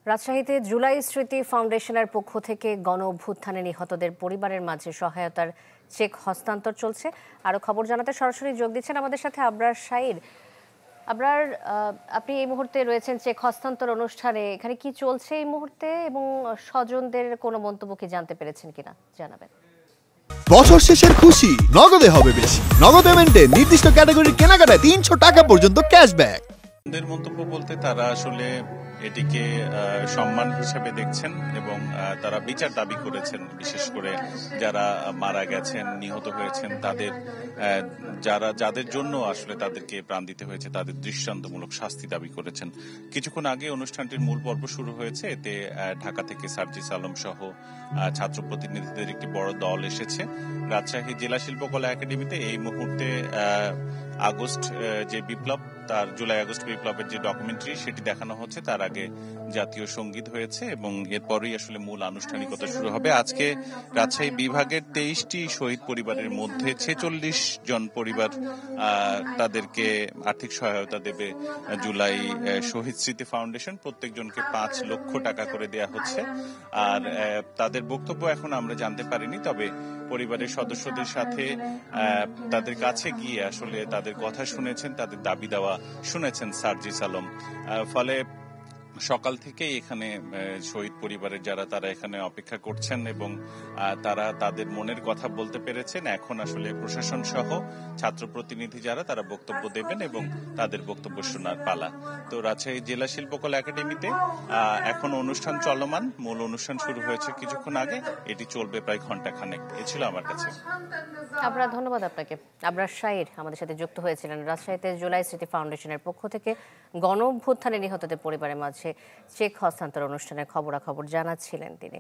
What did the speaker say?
রাজশাহীতে জুলাই স্মৃতি ফাউন্ডেশনের পক্ষ থেকে গণ অভ্যুত্থানে নিহতদের পরিবারের মাঝে সহায়তার চেক হস্তান্তর চলছে। আরও খবর জানাতে সরাসরি যোগ দিচ্ছেন আমাদের সাথে আবরার শাইর। আবরার, আপনি এই মুহূর্তে রয়েছেন চেক হস্তান্তর অনুষ্ঠানে। এখানে কি চলছে এই মুহূর্তে এবং স্বজনদের কোনো মন্তব্য কি জানতে পেরেছেন কিনা জানাবেন। বছর শেষের খুশি নগদে হবে বেশি। নগদ পেমেন্টে নির্দিষ্ট ক্যাটাগরির কেনাকাটায় ৩০০ টাকা পর্যন্ত ক্যাশব্যাক। মন্তব্য বলতে তারা আসলে এটিকে সম্মান হিসেবে দেখছেন এবং তারা বিচার দাবি করেছেন, বিশেষ করে যারা মারা গেছেন, নিহত হয়েছেন, তাদের যাদের জন্য আসলে তাদেরকে প্রাণ দিতে হয়েছে তাদের দৃষ্টান্তমূলক শাস্তি দাবি করেছেন। কিছুক্ষণ আগে অনুষ্ঠানটির মূল পর্ব শুরু হয়েছে। এতে ঢাকা থেকে সার্জিস আলম সহ ছাত্র প্রতিনিধিদের একটি বড় দল এসেছে রাজশাহী জেলা শিল্পকলা একাডেমিতে। এই মুহূর্তে আগস্ট যে বিপ্লব, তার জুলাই আগস্ট বিপ্লবের যে ডকুমেন্টারি সেটি দেখানো হচ্ছে। তার আগে জাতীয় সঙ্গীত হয়েছে এবং এরপরই আসলে মূল আনুষ্ঠানিকতা শুরু হবে। আজকে রাজশাহী বিভাগের 23টি শহীদ পরিবারের মধ্যে 46 জন পরিবার তাদেরকে আর্থিক সহায়তা দেবে জুলাই শহীদ স্মৃতি ফাউন্ডেশন। প্রত্যেকজনকে 5 লক্ষ টাকা করে দেয়া হচ্ছে। আর তাদের বক্তব্য এখন আমরা জানতে পারিনি, তবে পরিবারের সদস্যদের সাথে তাদের কাছে গিয়ে আসলে তাদের কথা শুনেছেন, তাদের দাবি দেওয়া শুনেছেন সার্জিস আলম। ফলে সকাল থেকেই এখানে শহীদ পরিবারের যারা তারা এখানে অপেক্ষা করছেন এবং তারা তাদের মনের কথা বলতে পেরেছেন। এখন আসলে প্রশাসন সহ ছাত্র প্রতিনিধি যারা তারা বক্তব্য দেবেন এবং তাদের বক্তব্য শোনার পালা। তো রাজশাহী জেলা শিল্পকলা একাডেমিতে এখন অনুষ্ঠান চলমান। মূল অনুষ্ঠান শুরু হয়েছে কিছুক্ষণ আগে, এটি চলবে প্রায় ঘন্টাখানেক। এ ছিল আমার কাছে। আপনার ধন্যবাদ আপনাকে। আবরার শাইর আমাদের সাথে যুক্ত হয়েছিলেন। রাজশাহীতে জুলাই স্মৃতি ফাউন্ডেশনের পক্ষ থেকে গণ অভ্যুত্থানে নিহতদের পরিবারের মাঝে চেক হস্তান্তর অনুষ্ঠানের খবরাখবর জানাচ্ছিলেন তিনি।